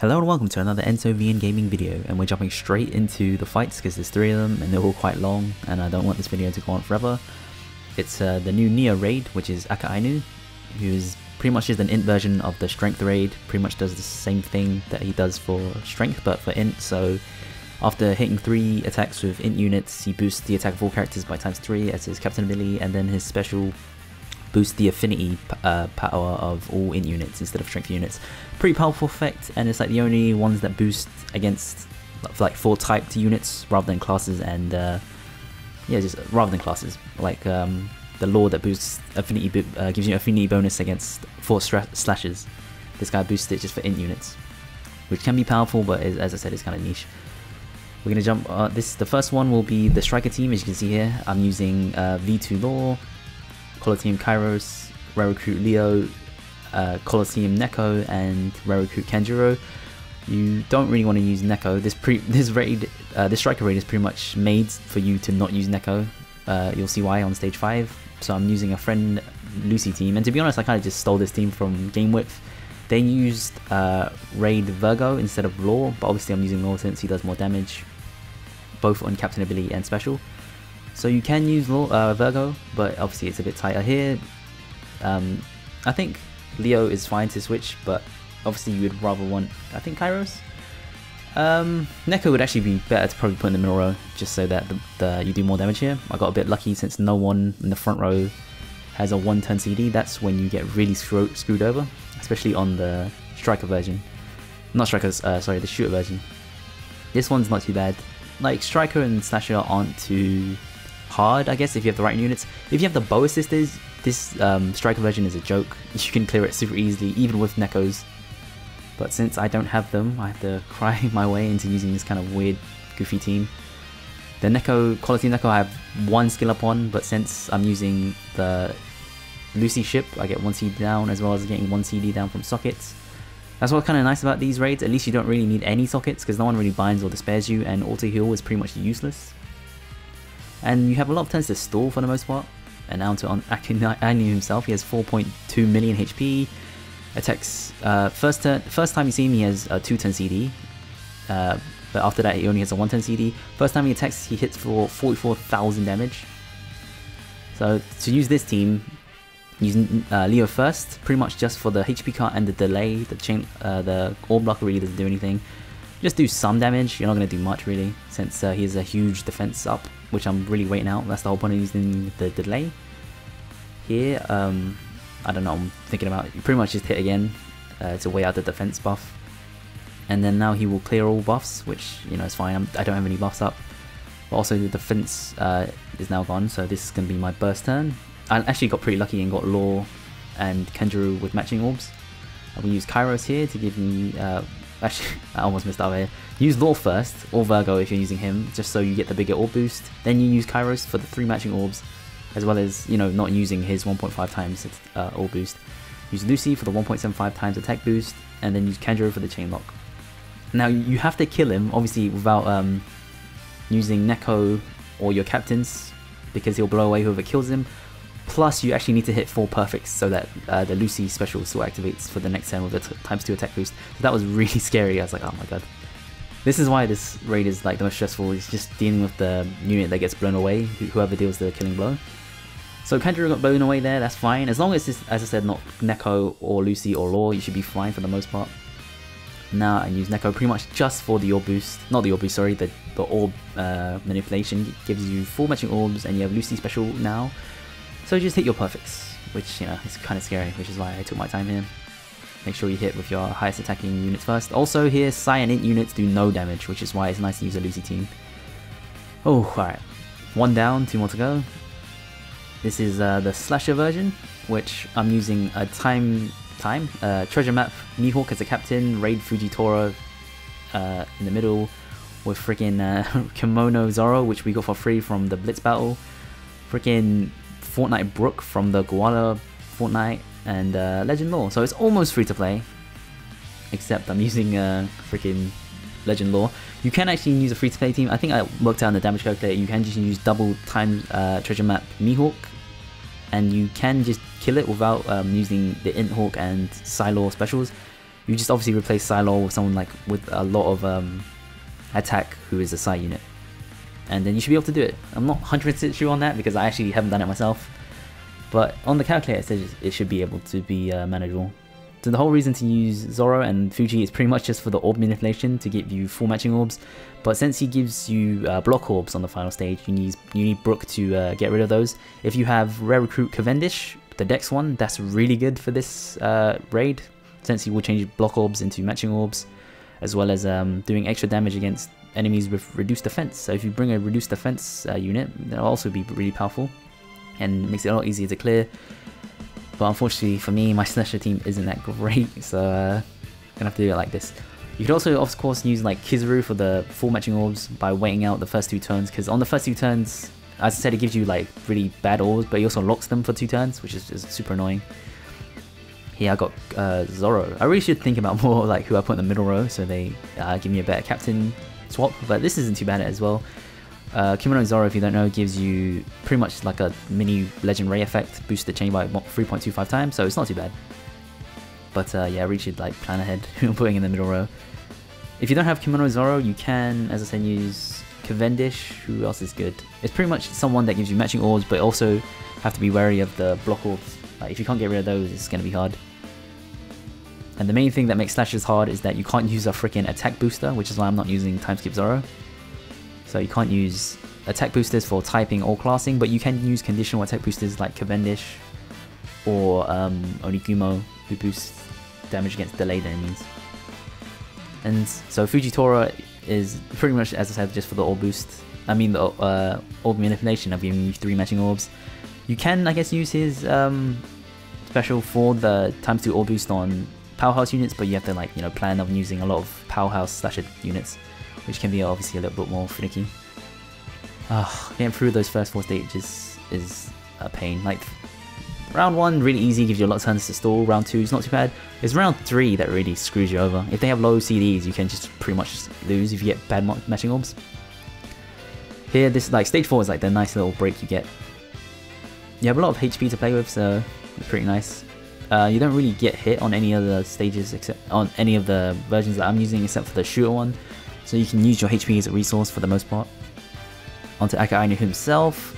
Hello and welcome to another EnsoVN gaming video, and we're jumping straight into the fights because there's 3 of them and they're all quite long and I don't want this video to go on forever. It's the new Nia raid, which is AKAINU, who's pretty much just an int version of the strength raid, pretty much does the same thing that he does for strength but for int. So after hitting 3 attacks with int units, he boosts the attack of all characters by ×3 as his captain ability, and then his special boost the affinity power of all int units instead of strength units. Pretty powerful effect, and it's like the only ones that boost against like 4 typed units rather than classes, and yeah, just rather than classes. Like the law that boosts affinity gives you affinity bonus against 4 slashes. This guy boosts it just for int units, which can be powerful, but as I said, it's kind of niche. We're gonna jump. The first one will be the striker team. As you can see here, I'm using V2 Law, Colosseum Kairos, Rare Recruit Leo, Colosseum Neko, and Rare Recruit Kenjiro. You don't really want to use Neko. This striker raid is pretty much made for you to not use Neko. You'll see why on stage 5. So I'm using a friend Lucy team, and to be honest, I kind of just stole this team from Game Width. They used raid Virgo instead of Law, but obviously I'm using Law since he does more damage, both on captain ability and special. So you can use Virgo, but obviously it's a bit tighter here. I think Leo is fine to switch, but obviously you would rather want, I think, Kairos. Neko would actually be better to probably put in the middle row, just so that you do more damage here. I got a bit lucky since no one in the front row has a 1-turn CD. That's when you get really screwed over, especially on the striker version. Not strikers, sorry, the shooter version. This one's not too bad. Like, striker and slasher aren't too hard, I guess, if you have the right units. If you have the bow assisters, this striker version is a joke. You can clear it super easily, even with Nekos. But since I don't have them, I have to cry my way into using this kind of weird, goofy team. The Neko, quality Neko, I have 1 skill up on, but since I'm using the Lucy ship, I get 1 CD down, as well as getting 1 CD down from sockets. That's what's kind of nice about these raids. At least you don't really need any sockets, because no one really binds or despairs you, and auto heal is pretty much useless. And you have a lot of turns to stall for the most part. And now to AKAINU himself, he has 4.2 million HP. Attacks, first time you see him, he has a 2-turn CD. But after that, he only has a 1-turn CD. First time he attacks, he hits for 44,000 damage. So to use this team, using Leo first, pretty much just for the HP count and the delay. The orb blocker really doesn't do anything. Just do some damage. You're not going to do much really, since he has a huge defense up, which I'm really waiting out. That's the whole point of using the delay. Here, I don't know, I'm thinking about it. You pretty much just hit again to weigh out the defense buff. And then now he will clear all buffs, which, you know, is fine. I don't have any buffs up. But also the defense is now gone, so this is going to be my burst turn. I actually got pretty lucky and got Law and Kenjiro with matching orbs. I will use Kairos here to give me... actually, I almost missed out here. Use Law first, or Virgo if you're using him, just so you get the bigger orb boost. Then you use Kairos for the 3 matching orbs, as well as, you know, not using his 1.5 times orb boost. Use Lucy for the 1.75 times attack boost, and then use Kenjiro for the chain lock. Now you have to kill him, obviously, without using Neko or your captains, because he'll blow away whoever kills him. Plus, you actually need to hit 4 perfects so that the Lucy special still activates for the next turn with the ×2 attack boost. So that was really scary. I was like, oh my god. This is why this raid is like the most stressful. It's just dealing with the unit that gets blown away, whoever deals the killing blow. So Kenjiro got blown away there, that's fine. As long as it's, as I said, not Neko or Lucy or Law, you should be fine for the most part. Now I use Neko pretty much just for the orb boost. Not the orb boost, sorry, the orb manipulation. It gives you 4 matching orbs, and you have Lucy special now. So just hit your perfects, which, you know, is kind of scary, which is why I took my time here. Make sure you hit with your highest attacking units first. Also here, Psy and Int units do no damage, which is why it's nice to use a Lucy team. Oh, alright. 1 down, 2 more to go. This is the slasher version, which I'm using a treasure map Mihawk as a captain, raid Fujitora in the middle, with freaking Kimono Zoro, which we got for free from the Blitz battle. Freaking Fortnite Brook from the Guala Fortnite, and Legend Law. So it's almost free to play, except I'm using freaking Legend Law. You can actually use a free to play team. I think I worked out on the damage calculator. You can just use double time treasure map Mihawk, and you can just kill it without using the Int Hawk and Psylaw specials. You just obviously replace Psylor with someone like with a lot of attack who is a Psy unit, and then you should be able to do it. I'm not 100% sure on that because I actually haven't done it myself, but on the calculator it says it should be able to be manageable. So the whole reason to use Zoro and Fuji is pretty much just for the orb manipulation to give you full matching orbs, but since he gives you block orbs on the final stage, you need Brook to get rid of those. If you have Rare Recruit Cavendish, the Dex one, that's really good for this raid, since he will change block orbs into matching orbs, as well as doing extra damage against enemies with reduced defense. So if you bring a reduced defense unit, that'll also be really powerful and makes it a lot easier to clear. But unfortunately for me, my slasher team isn't that great, so gonna have to do it like this. You could also, of course, use like Kizaru for the full matching orbs by waiting out the first 2 turns, because on the first 2 turns, as I said, it gives you like really bad orbs, but he also locks them for 2 turns, which is super annoying. Here I got Zoro. I really should think about more like who I put in the middle row, so they give me a better captain swap, but this isn't too bad as well. Kimono Zoro, if you don't know, gives you pretty much like a mini Legend Ray effect, boost the chain by 3.25 times, so it's not too bad. But yeah, I really should like plan ahead who I'm putting in the middle row. If you don't have Kimono Zoro, you can, as I said, use Cavendish. Who else is good? It's pretty much someone that gives you matching orbs, but also have to be wary of the block orbs. Like, if you can't get rid of those, it's going to be hard. And the main thing that makes slashes hard is that you can't use a freaking attack booster, which is why I'm not using Timeskip Zoro. So you can't use attack boosters for typing or classing, but you can use conditional attack boosters like Cavendish or Onigumo, who boost damage against delayed enemies. And so Fujitora is pretty much, as I said, just for the orb boost. I mean the orb manipulation of giving you 3 matching orbs. You can, I guess, use his special for the ×2 orb boost on powerhouse units, but you have to, like, you know, plan on using a lot of powerhouse slasher units, which can be obviously a little bit more finicky. Getting through those first 4 stages is a pain. Like, round 1 really easy, gives you a lot of turns to stall. Round 2 is not too bad. It's round 3 that really screws you over. If they have low CDs, you can just pretty much lose if you get bad matching orbs. Here, this like stage 4 is like the nice little break you get. You have a lot of HP to play with, so it's pretty nice. You don't really get hit on any other stages except on any of the versions that I'm using, except for the shooter one. So you can use your HP as a resource for the most part. Onto AKAINU himself.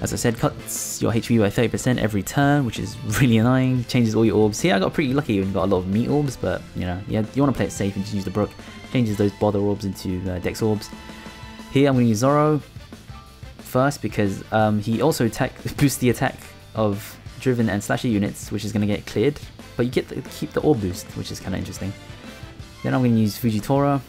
As I said, cuts your HP by 30% every turn, which is really annoying. Changes all your orbs. Here I got pretty lucky and got a lot of meat orbs, but you know, yeah, you want to play it safe and just use the Brook. Changes those bother orbs into Dex orbs. Here I'm going to use Zoro first because he also boosts the attack of driven and slasher units, which is going to get cleared, but you get to keep the orb boost, which is kind of interesting. Then I'm going to use Fujitora,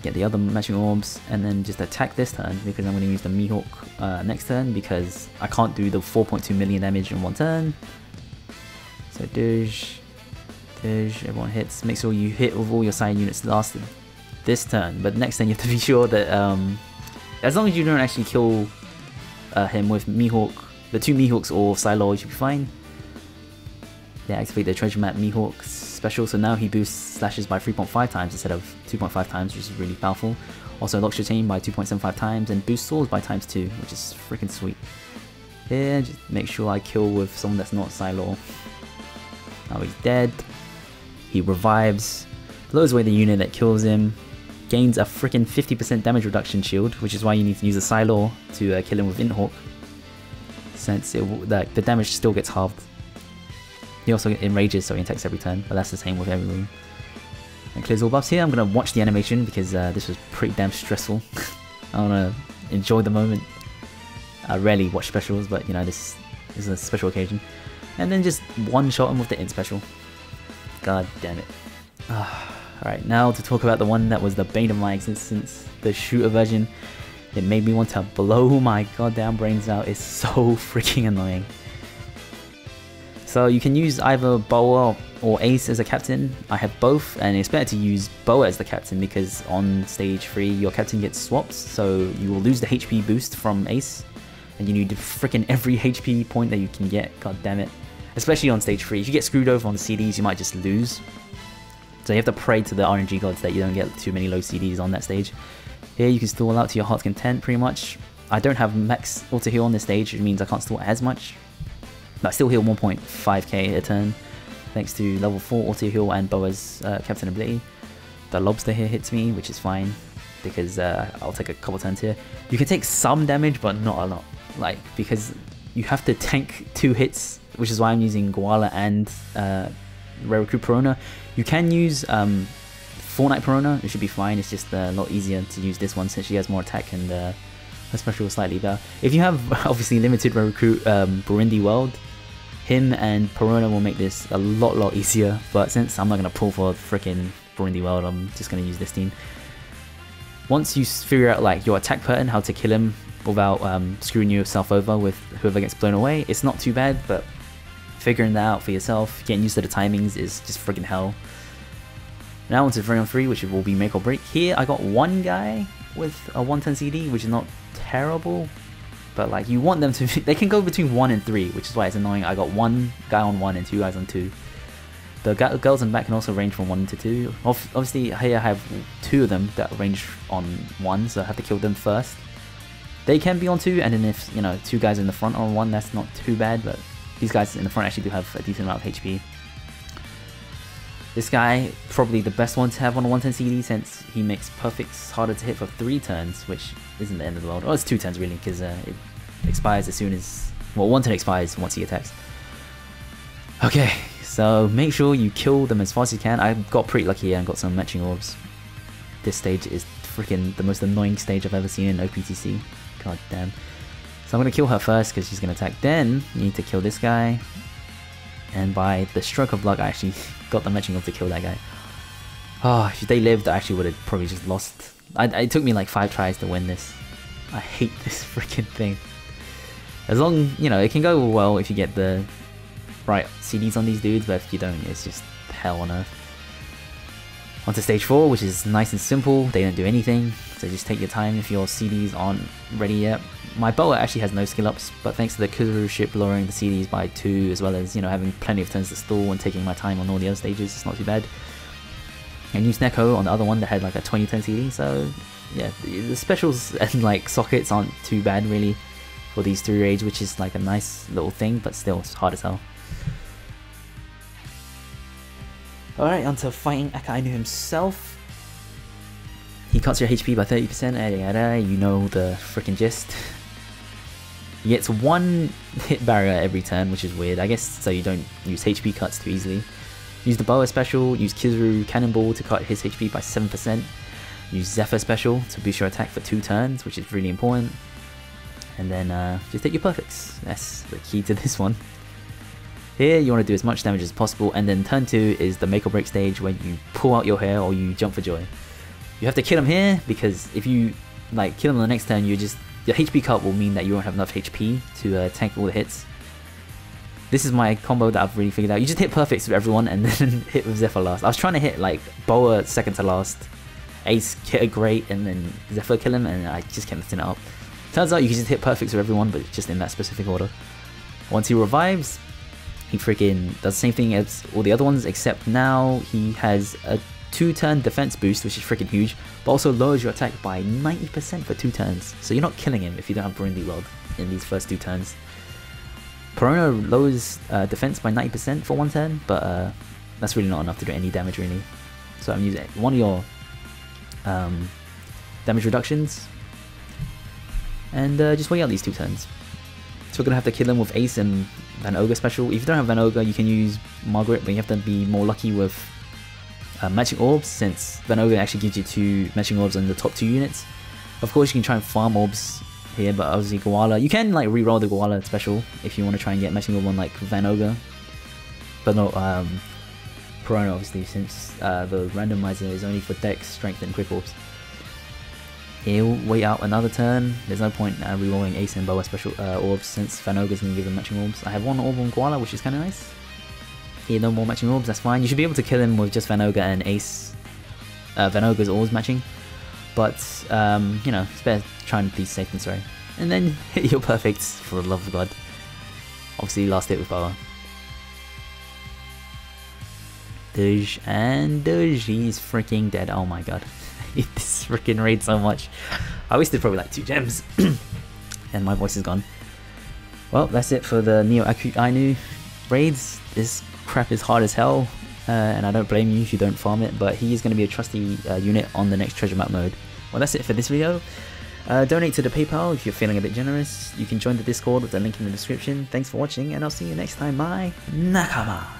get the other matching orbs, and then just attack this turn because I'm going to use the Mihawk next turn because I can't do the 4.2 million damage in 1 turn. So Doge, everyone hits. Make sure you hit with all your side units lasted this turn, but next turn you have to be sure that as long as you don't actually kill him with Mihawk, the 2 Mihawks or Psylor, you should be fine. Yeah, activate the Treasure Map Mihawk special, so now he boosts slashes by 3.5 times instead of 2.5 times, which is really powerful. Also locks your chain by 2.75 times and boosts swords by ×2, which is freaking sweet. Here, just make sure I kill with someone that's not Psylor. Now he's dead. He revives, blows away the unit that kills him, gains a freaking 50% damage reduction shield, which is why you need to use a Psylor to kill him with Inhawk, since the damage still gets halved. He also enrages, so he attacks every turn, but that's the same with every room. And clears all buffs. Here I'm going to watch the animation because this was pretty damn stressful. I want to enjoy the moment. I rarely watch specials, but you know, this is a special occasion. And then just one-shot him with the int special. God damn it. Alright, now to talk about the one that was the bane of my existence, the shooter version. It made me want to blow my goddamn brains out. It's so freaking annoying. So you can use either Boa or Ace as a captain. I have both, and it's better to use Boa as the captain because on stage 3 your captain gets swapped, so you will lose the HP boost from Ace, and you need freaking every HP point that you can get. God damn it. Especially on stage 3. If you get screwed over on the CDs, you might just lose. So you have to pray to the RNG gods that you don't get too many low CDs on that stage. Here you can stall out to your heart's content pretty much. I don't have max auto heal on this stage, which means I can't stall as much. But I still heal 1.5k a turn. thanks to level 4 auto heal and Boa's captain ability. The lobster here hits me, which is fine, because I'll take a couple turns here. You can take some damage, but not a lot, like, because you have to tank 2 hits, which is why I'm using Koala and Rare Recruit Perona. You can use Fortnite Perona, it should be fine. It's just a lot easier to use this one since she has more attack and her special is slightly better. If you have obviously limited Rare Recruit Burundi World, him and Perona will make this a lot easier, but since I'm not going to pull for freaking Burundi World, I'm just going to use this team. Once you figure out like your attack pattern, how to kill him without screwing yourself over with whoever gets blown away, it's not too bad, but figuring that out for yourself, getting used to the timings is just freaking hell. Now onto 3-on-3, which will be make or break. Here I got one guy with a 110 CD, which is not terrible, but like you want them to they can go between 1 and 3, which is why it's annoying. I got one guy on 1 and 2 guys on 2. The girls in back can also range from 1 to 2. Obviously here I have 2 of them that range on 1, so I have to kill them first. They can be on 2, and then if, you know, 2 guys in the front are on 1, that's not too bad, but these guys in the front actually do have a decent amount of HP. This guy, probably the best one to have on a 110 CD since he makes perfects harder to hit for 3 turns, which isn't the end of the world. Oh, it's 2 turns really, because it expires as soon as, well, 1 turn expires once he attacks. Okay, so make sure you kill them as fast as you can. I got pretty lucky here and got some matching orbs. This stage is freaking the most annoying stage I've ever seen in OPTC. God damn. So I'm going to kill her first because she's going to attack. Then you need to kill this guy. And by the stroke of luck, I actually got the matching orb to kill that guy. Oh, if they lived, I actually would have probably just lost. It took me like 5 tries to win this. I hate this freaking thing. As long, you know, it can go well if you get the right CDs on these dudes, but if you don't, it's just hell on earth. On to stage 4, which is nice and simple. They don't do anything, so just take your time if your CDs aren't ready yet. My Boa actually has no skill ups, but thanks to the Kuzuru ship lowering the CDs by 2, as well as, you know, having plenty of turns to stall and taking my time on all the other stages, it's not too bad. And use Neko on the other one that had like a 20 turn CD, so yeah, the specials and like sockets aren't too bad really for these 3 raids, which is like a nice little thing, but still it's hard as hell. Alright, onto fighting AKAINU himself. He cuts your HP by 30%, you know the freaking gist. He gets 1 hit barrier every turn, which is weird, I guess, so you don't use HP cuts too easily. Use the Boa special, use Kizuru Cannonball to cut his HP by 7%. Use Zephyr special to boost your attack for 2 turns, which is really important. And then just take your perfects, that's the key to this one. Here you want to do as much damage as possible, and then turn 2 is the make or break stage when you pull out your hair or you jump for joy. You have to kill him here because if you like kill him on the next turn, your HP cut will mean that you won't have enough HP to tank all the hits. This is my combo that I've really figured out. You just hit perfects with everyone and then hit with Zephyr last. I was trying to hit like Boa second to last, Ace hit a great, and then Zephyr kill him, and I just kept messing it up. Turns out you can just hit perfects with everyone, but just in that specific order. Once he revives, he freaking does the same thing as all the other ones, except now he has a 2-turn defense boost, which is freaking huge, but also lowers your attack by 90% for 2 turns. So you're not killing him if you don't have Burundi World in these first 2 turns. Perona lowers defense by 90% for 1 turn, but that's really not enough to do any damage really. So I'm using one of your damage reductions, and just wait out these 2 turns. So we're going to have to kill him with Ace and Van Ogre special. If you don't have Van Ogre, you can use Margaret, but you have to be more lucky with matching orbs, since Van Ogre actually gives you 2 matching orbs on the top 2 units. Of course you can try and farm orbs here, but obviously Koala, you can like reroll the Koala special if you want to try and get matching orb on like Van Ogre, but no Perona obviously, since the randomizer is only for Dex, Strength and Quick Orbs. He'll wait out another turn. There's no point rerolling Ace and Boa special orbs since Van Ogre's going to give them matching orbs. I have 1 orb on Koala, which is kind of nice. Here, no more matching orbs, that's fine. You should be able to kill him with just Van Ogre and Ace. Van Ogre's orbs matching. But, you know, it's better trying to be safe than sorry. And then hit your perfects, for the love of God. Obviously, last hit with Boa. Doge, and Doge, he's freaking dead. Oh my god. This freaking raid so much. I wasted probably like 2 gems. And my voice is gone. Well, that's it for the Neo AKAINU. Raids, this crap is hard as hell, and I don't blame you if you don't farm it, but he is going to be a trusty unit on the next treasure map mode. Well, that's it for this video. Donate to the PayPal if you're feeling a bit generous. You can join the Discord with the link in the description. Thanks for watching, and I'll see you next time. My nakama.